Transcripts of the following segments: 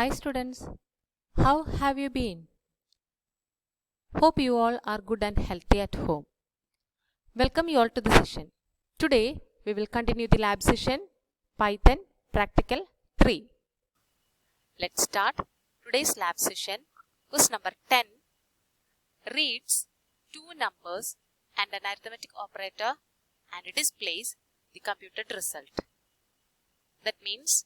Hi students, how have you been? Hope you all are good and healthy at home. Welcome you all to the session. Today we will continue the lab session Python Practical 3. Let's start today's lab session. Question number 10 reads two numbers and an arithmetic operator and displays the computed result. That means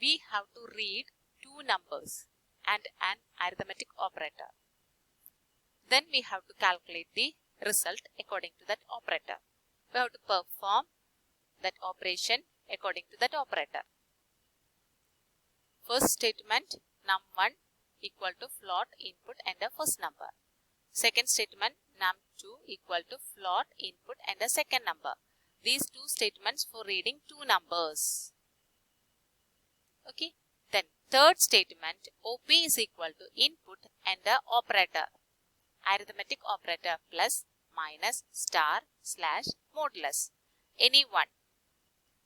we have to read two numbers and an arithmetic operator. Then we have to calculate the result according to that operator. We have to perform that operation according to that operator. First statement, num1 equal to float input and a first number. Second statement, num2 equal to float input and a second number. These two statements for reading two numbers. Okay. Then third statement, OP is equal to input and the operator. Arithmetic operator plus, minus, star, slash, modulus. Any one.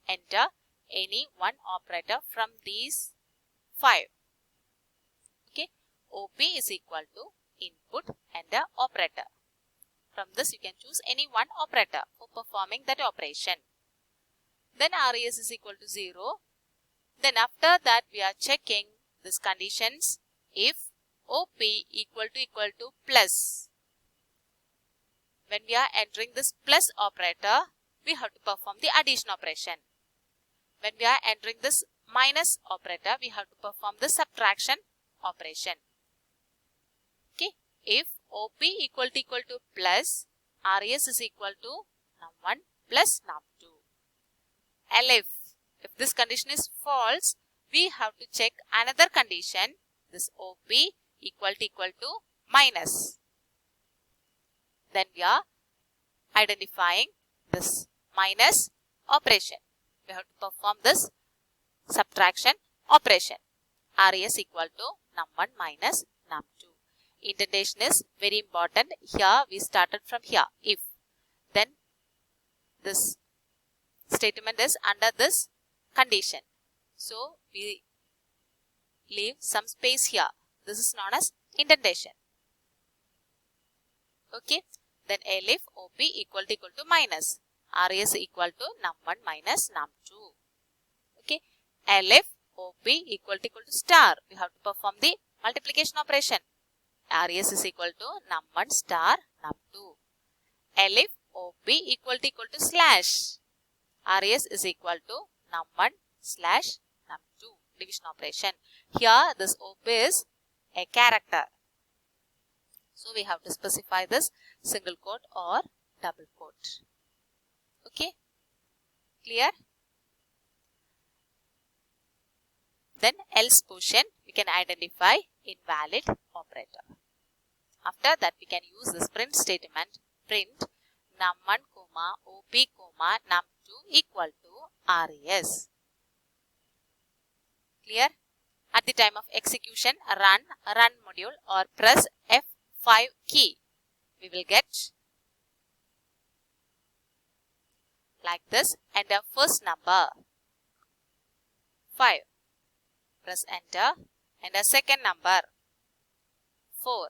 Enter any one operator from these 5. Okay. OP is equal to input and the operator. From this you can choose any one operator for performing that operation. Then RES is equal to 0. Then after that we are checking these conditions if OP equal to plus. When we are entering this plus operator, we have to perform the addition operation. When we are entering this minus operator, we have to perform the subtraction operation. Okay. If OP equal to plus, RES is equal to num1 plus num2. If this condition is false, we have to check another condition. This OP equal to minus. Then we are identifying this minus operation. We have to perform this subtraction operation. RES equal to num1 minus num2. Indentation is very important. Here we started from here. If. Then this statement is under this condition. So we leave some space here. This is known as indentation. Okay. Then if OP equal to minus. RES equal to num1 minus num2. Okay. If OP equal to star. We have to perform the multiplication operation. RES is equal to num1 star num2. If OP equal to slash. RES is equal to num1 slash num2. Division operation. Here this OP is a character. So we have to specify this single quote or double quote. Okay. Clear? Then else portion we can identify invalid operator. After that we can use this print statement. Print num1, OP, num2 equal to RES. Clear? At the time of execution, run module or press F5 key. We will get like this. Enter first number 5. Press enter. Enter second number 4.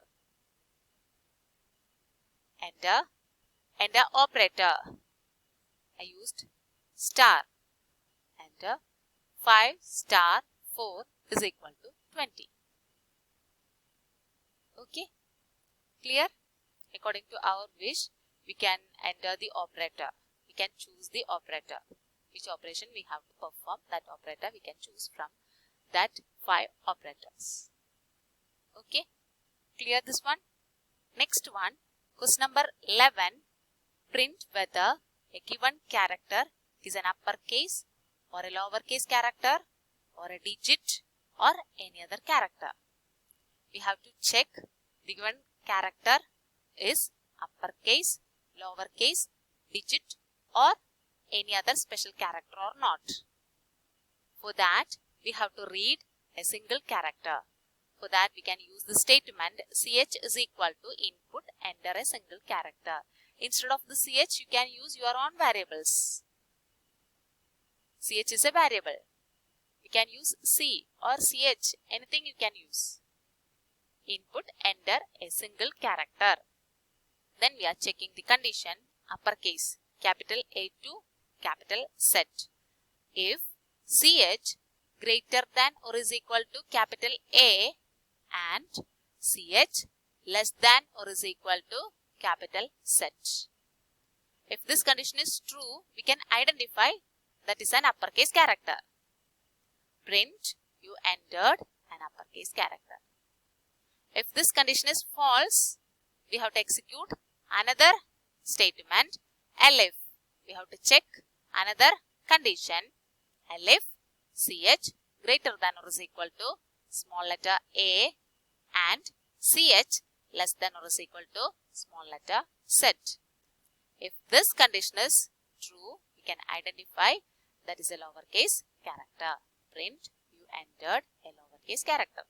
Enter. Enter operator. I used star. Enter. 5 star 4 is equal to 20. Okay. Clear? According to our wish, we can enter the operator. We can choose the operator. Which operation we have to perform, that operator we can choose from that 5 operators. Okay. Clear this one? Next one, question number 11. Print whether a given character is an uppercase or a lowercase character or a digit or any other character. We have to check the given character is uppercase, lowercase, digit or any other special character or not. For that we have to read a single character. For that we can use the statement ch is equal to input enter a single character. Instead of the ch you can use your own variables. ch is a variable. can use C or CH, anything you can use. Input, enter a single character. Then we are checking the condition, uppercase, capital A to capital Z. If CH greater than or is equal to capital A and CH less than or is equal to capital Z. If this condition is true, we can identify that is an uppercase character. Print, you entered an uppercase character. If this condition is false, we have to execute another statement, elif. We have to check another condition, elif CH greater than or is equal to small letter A and CH less than or is equal to small letter Z. If this condition is true, we can identify that is a lowercase character. Print, you entered a lowercase character.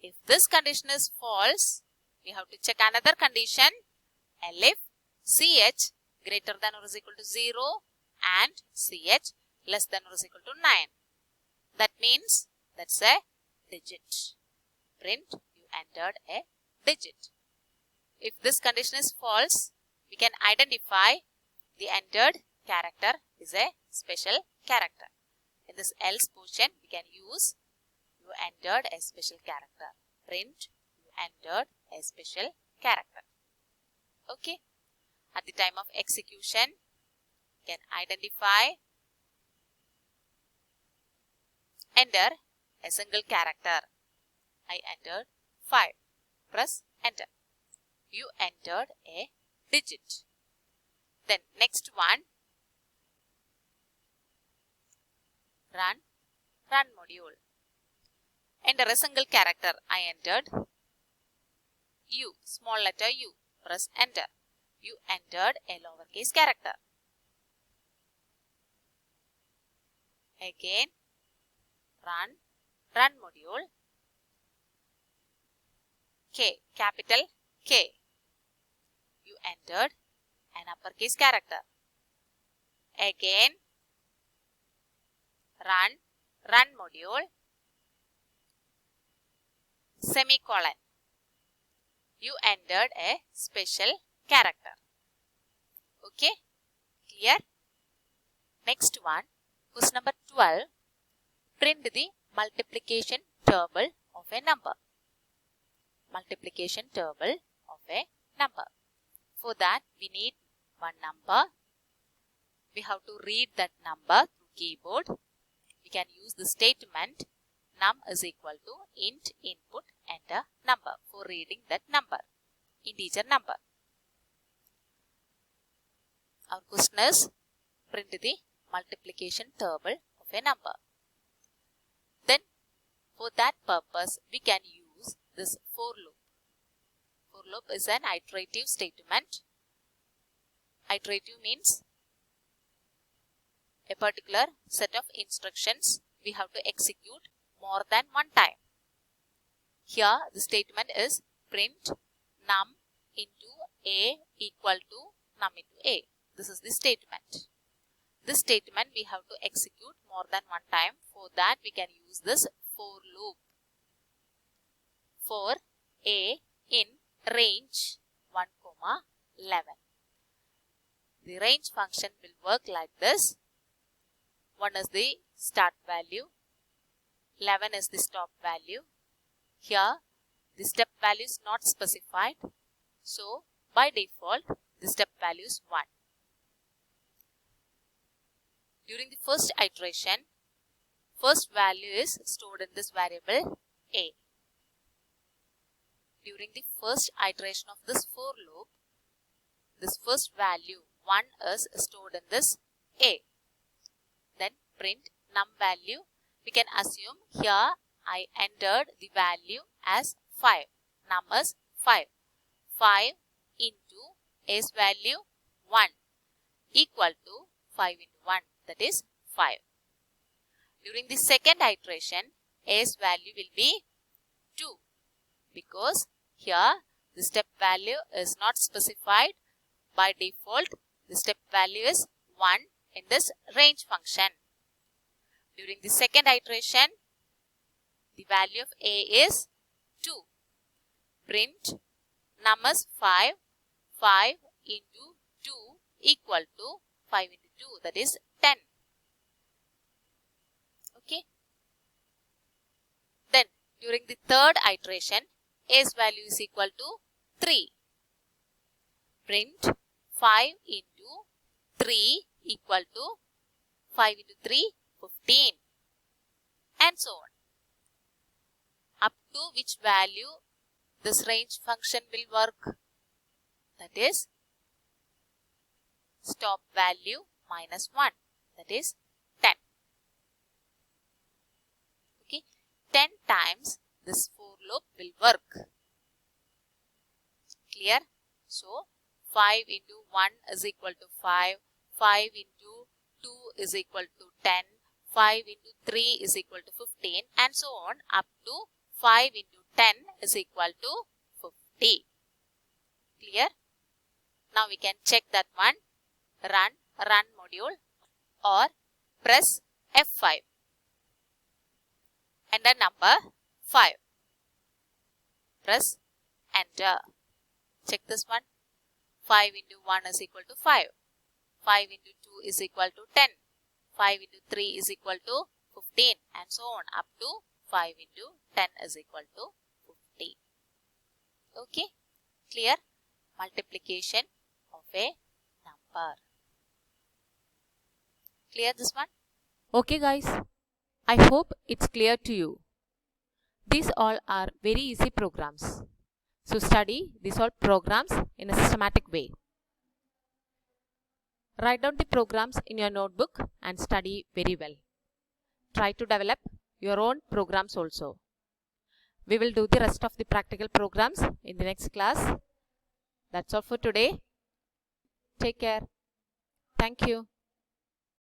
If this condition is false, we have to check another condition, elif CH greater than or is equal to 0 and CH less than or is equal to 9. That means that's a digit. Print, you entered a digit. If this condition is false, we can identify the entered character is a special character. In this else portion, we can use you entered a special character. Print, you entered a special character. Okay. At the time of execution, you can identify, enter a single character. I entered 5. Press enter. You entered a digit. Then next one, run module. Enter a single character. I entered U, small letter U. Press enter. You entered a lowercase character. Again, run module. K, capital K. You entered an uppercase character. Again, run module, semicolon. You entered a special character. Okay, clear? Next one, question number 12. Print the multiplication table of a number. Multiplication table of a number. For that, we need one number. We have to read that number through keyboard. We can use the statement num is equal to int input enter number for reading that number, integer number. Our question is print the multiplication table of a number. Then for that purpose, we can use this for loop. For loop is an iterative statement. Iterative means a particular set of instructions we have to execute more than one time. Here the statement is print num into a equal to num into a. This is the statement. This statement we have to execute more than one time. For that we can use this for loop. For a in range 1, 11. The range function will work like this. 1 is the start value, 11 is the stop value. Here the step value is not specified, so by default the step value is 1. During the first iteration, first value is stored in this variable a. During the first iteration of this for loop, this first value 1 is stored in this a. Then print num value. We can assume here I entered the value as 5. Num is 5. 5 into a's value 1 equal to 5 into 1, that is 5. During the second iteration, a's value will be 2 because here the step value is not specified. By default, the step value is 1 in this range function. During the second iteration, the value of A is 2. Print numbers 5. 5 into 2 equal to 5 into 2, that is 10. Okay. Then during the third iteration, A's value is equal to 3. Print 5 into 3 equal to 5 into 3, 15, and so on. Up to which value this range function will work? That is stop value minus 1, that is 10. Okay, 10 times this for loop will work. Clear? So 5 into 1 is equal to 5, 5 into 2 is equal to 10, 5 into 3 is equal to 15, and so on up to 5 into 10 is equal to 50. Clear? Now we can check that one. Run module or press F5. Enter number 5. Press enter. Check this one. 5 into 1 is equal to 5. 5 into 2 is equal to 10. 5 into 3 is equal to 15, and so on up to 5 into 10 is equal to 50. Okay, clear? Multiplication of a number. Clear this one? Okay guys, I hope it's clear to you. These all are very easy programs. So study these all programs in a systematic way. Write down the programs in your notebook and study very well. Try to develop your own programs also. We will do the rest of the practical programs in the next class. That's all for today. Take care. Thank you.